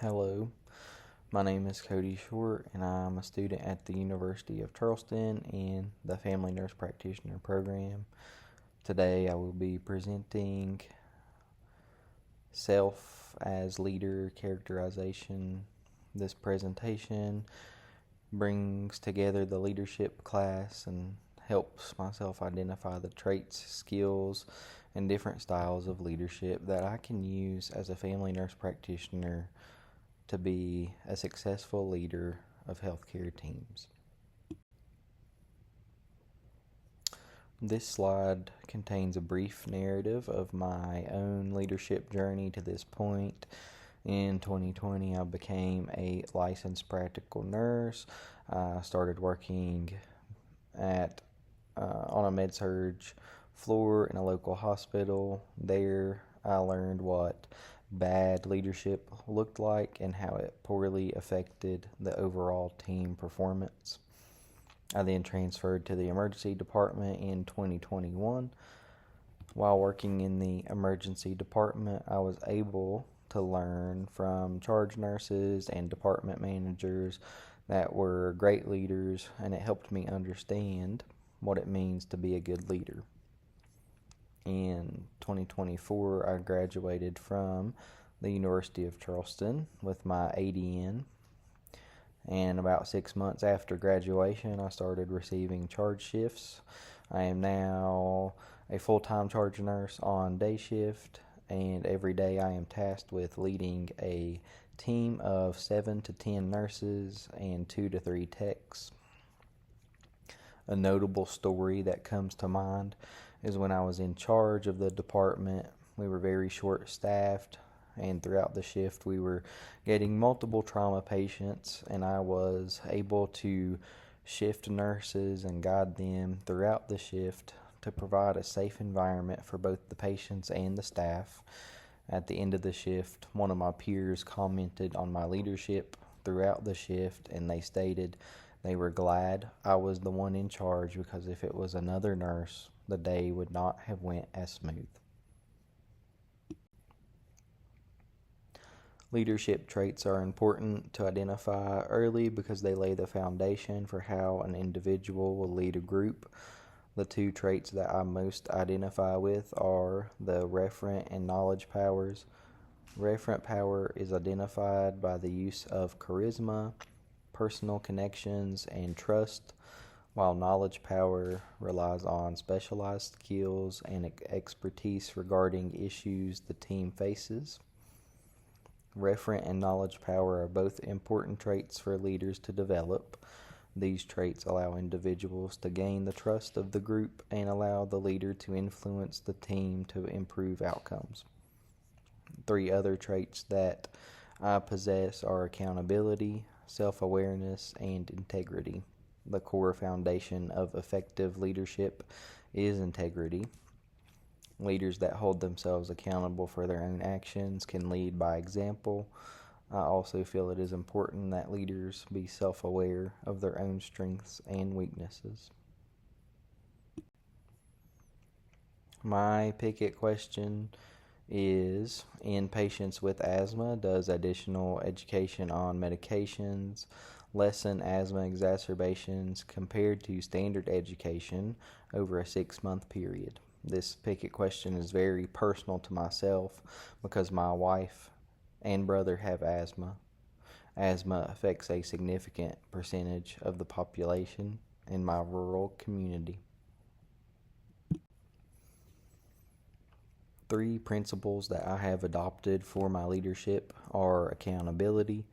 Hello, my name is Cody Short, and I'm a student at the University of Charleston in the Family Nurse Practitioner program. Today I will be presenting self as leader characterization. This presentation brings together the leadership class and helps myself identify the traits, skills, and different styles of leadership that I can use as a family nurse practitioner to be a successful leader of healthcare teams. This slide contains a brief narrative of my own leadership journey to this point. In 2020, I became a licensed practical nurse. I started working on a med-surg floor in a local hospital. There, I learned what bad leadership looked like and how it poorly affected the overall team performance. I then transferred to the emergency department in 2021. While working in the emergency department, I was able to learn from charge nurses and department managers that were great leaders, and it helped me understand what it means to be a good leader. In 2024, I graduated from the University of Charleston with my ADN, and about 6 months after graduation, I started receiving charge shifts. I am now a full-time charge nurse on day shift, and every day I am tasked with leading a team of 7 to 10 nurses and 2 to 3 techs. A notable story that comes to mind is when I was in charge of the department. We were very short-staffed, and throughout the shift we were getting multiple trauma patients, and I was able to shift nurses and guide them throughout the shift to provide a safe environment for both the patients and the staff. At the end of the shift, one of my peers commented on my leadership throughout the shift, and they stated they were glad I was the one in charge, because if it was another nurse, the day would not have went as smooth. Leadership traits are important to identify early because they lay the foundation for how an individual will lead a group. The two traits that I most identify with are the referent and knowledge powers. Referent power is identified by the use of charisma, personal connections, and trust, while knowledge power relies on specialized skills and expertise regarding issues the team faces. Referent and knowledge power are both important traits for leaders to develop. These traits allow individuals to gain the trust of the group and allow the leader to influence the team to improve outcomes. 3 other traits that I possess are accountability, self-awareness, and integrity. The core foundation of effective leadership is integrity. Leaders that hold themselves accountable for their own actions can lead by example. I also feel it is important that leaders be self-aware of their own strengths and weaknesses. My picket question is, in patients with asthma, does additional education on medications lessen asthma exacerbations compared to standard education over a 6-month period? This picket question is very personal to myself because my wife and brother have asthma. Asthma affects a significant percentage of the population in my rural community. 3 principles that I have adopted for my leadership are accountability,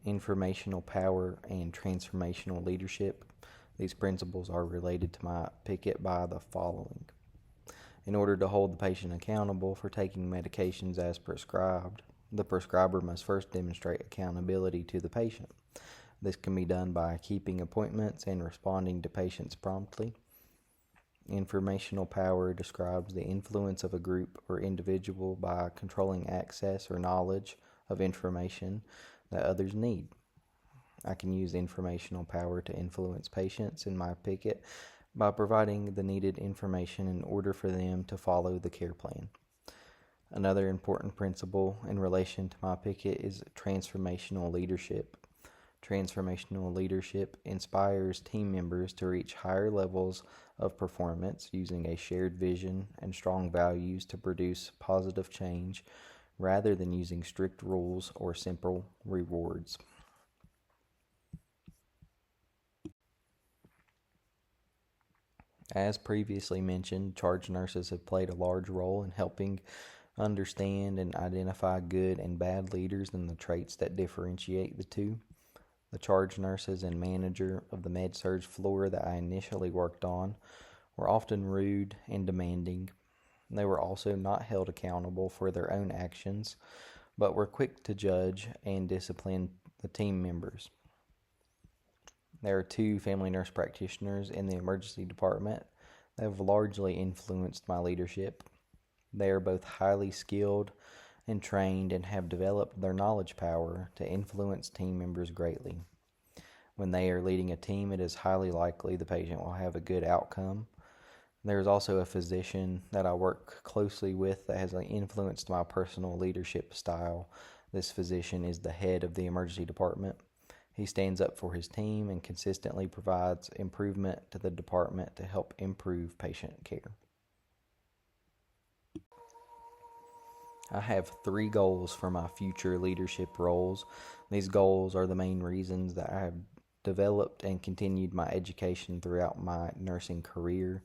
informational power, and transformational leadership. These principles are related to my picket by the following. In order to hold the patient accountable for taking medications as prescribed, the prescriber must first demonstrate accountability to the patient. This can be done by keeping appointments and responding to patients promptly. Informational power describes the influence of a group or individual by controlling access or knowledge of information that others need. I can use informational power to influence patients in my picket by providing the needed information in order for them to follow the care plan. Another important principle in relation to my picket is transformational leadership. Transformational leadership inspires team members to reach higher levels of performance using a shared vision and strong values to produce positive change rather than using strict rules or simple rewards. As previously mentioned, charge nurses have played a large role in helping understand and identify good and bad leaders and the traits that differentiate the two. The charge nurses and manager of the med-surg floor that I initially worked on were often rude and demanding. They were also not held accountable for their own actions, but were quick to judge and discipline the team members. There are two family nurse practitioners in the emergency department that have largely influenced my leadership. They are both highly skilled and trained and have developed their knowledge power to influence team members greatly. When they are leading a team, it is highly likely the patient will have a good outcome. There is also a physician that I work closely with that has influenced my personal leadership style. This physician is the head of the emergency department. He stands up for his team and consistently provides improvement to the department to help improve patient care. I have 3 goals for my future leadership roles. These goals are the main reasons that I have developed and continued my education throughout my nursing career.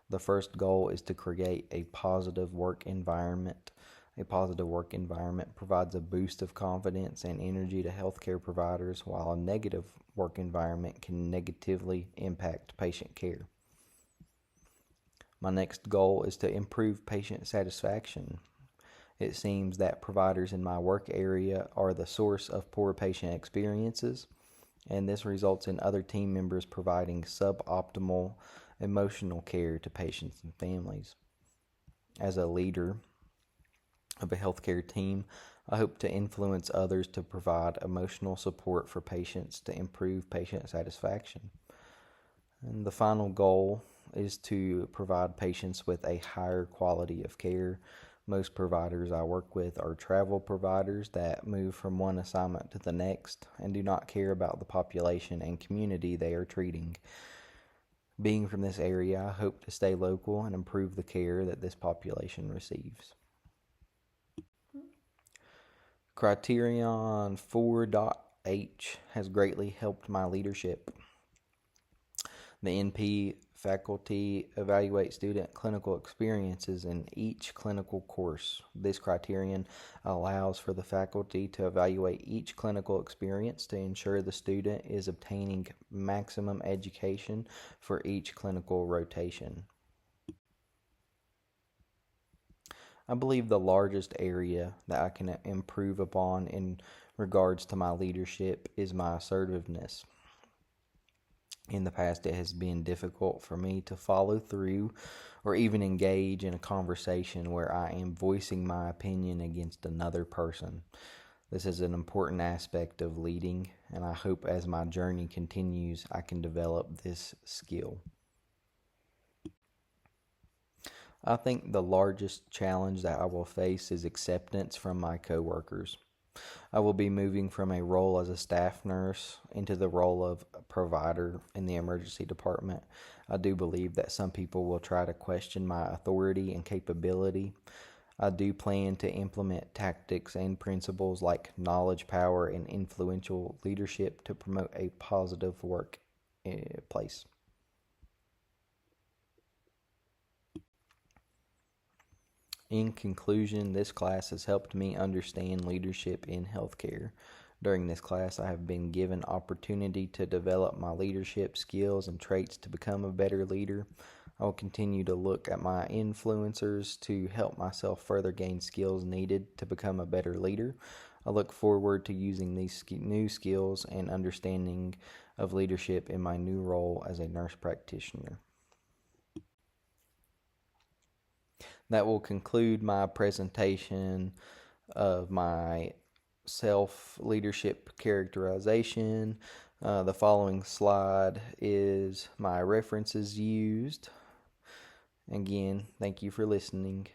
The first goal is to create a positive work environment. A positive work environment provides a boost of confidence and energy to healthcare providers, while a negative work environment can negatively impact patient care. My next goal is to improve patient satisfaction. It seems that providers in my work area are the source of poor patient experiences, and this results in other team members providing suboptimal emotional care to patients and families. As a leader of a healthcare team, I hope to influence others to provide emotional support for patients to improve patient satisfaction. And the final goal is to provide patients with a higher quality of care. Most providers I work with are travel providers that move from one assignment to the next and do not care about the population and community they are treating. Being from this area, I hope to stay local and improve the care that this population receives. Criterion 4.H has greatly helped my leadership. The NP faculty evaluate student clinical experiences in each clinical course. This criterion allows for the faculty to evaluate each clinical experience to ensure the student is obtaining maximum education for each clinical rotation. I believe the largest area that I can improve upon in regards to my leadership is my assertiveness. In the past, it has been difficult for me to follow through or even engage in a conversation where I am voicing my opinion against another person. This is an important aspect of leading, and I hope as my journey continues, I can develop this skill. I think the largest challenge that I will face is acceptance from my coworkers. I will be moving from a role as a staff nurse into the role of a provider in the emergency department. I do believe that some people will try to question my authority and capability. I do plan to implement tactics and principles like knowledge, power, and influential leadership to promote a positive work place. In conclusion, this class has helped me understand leadership in healthcare. During this class, I have been given opportunity to develop my leadership skills and traits to become a better leader. I will continue to look at my influencers to help myself further gain skills needed to become a better leader. I look forward to using these new skills and understanding of leadership in my new role as a nurse practitioner. That will conclude my presentation of my self-leadership characterization. The following slide is my references used. Again, thank you for listening.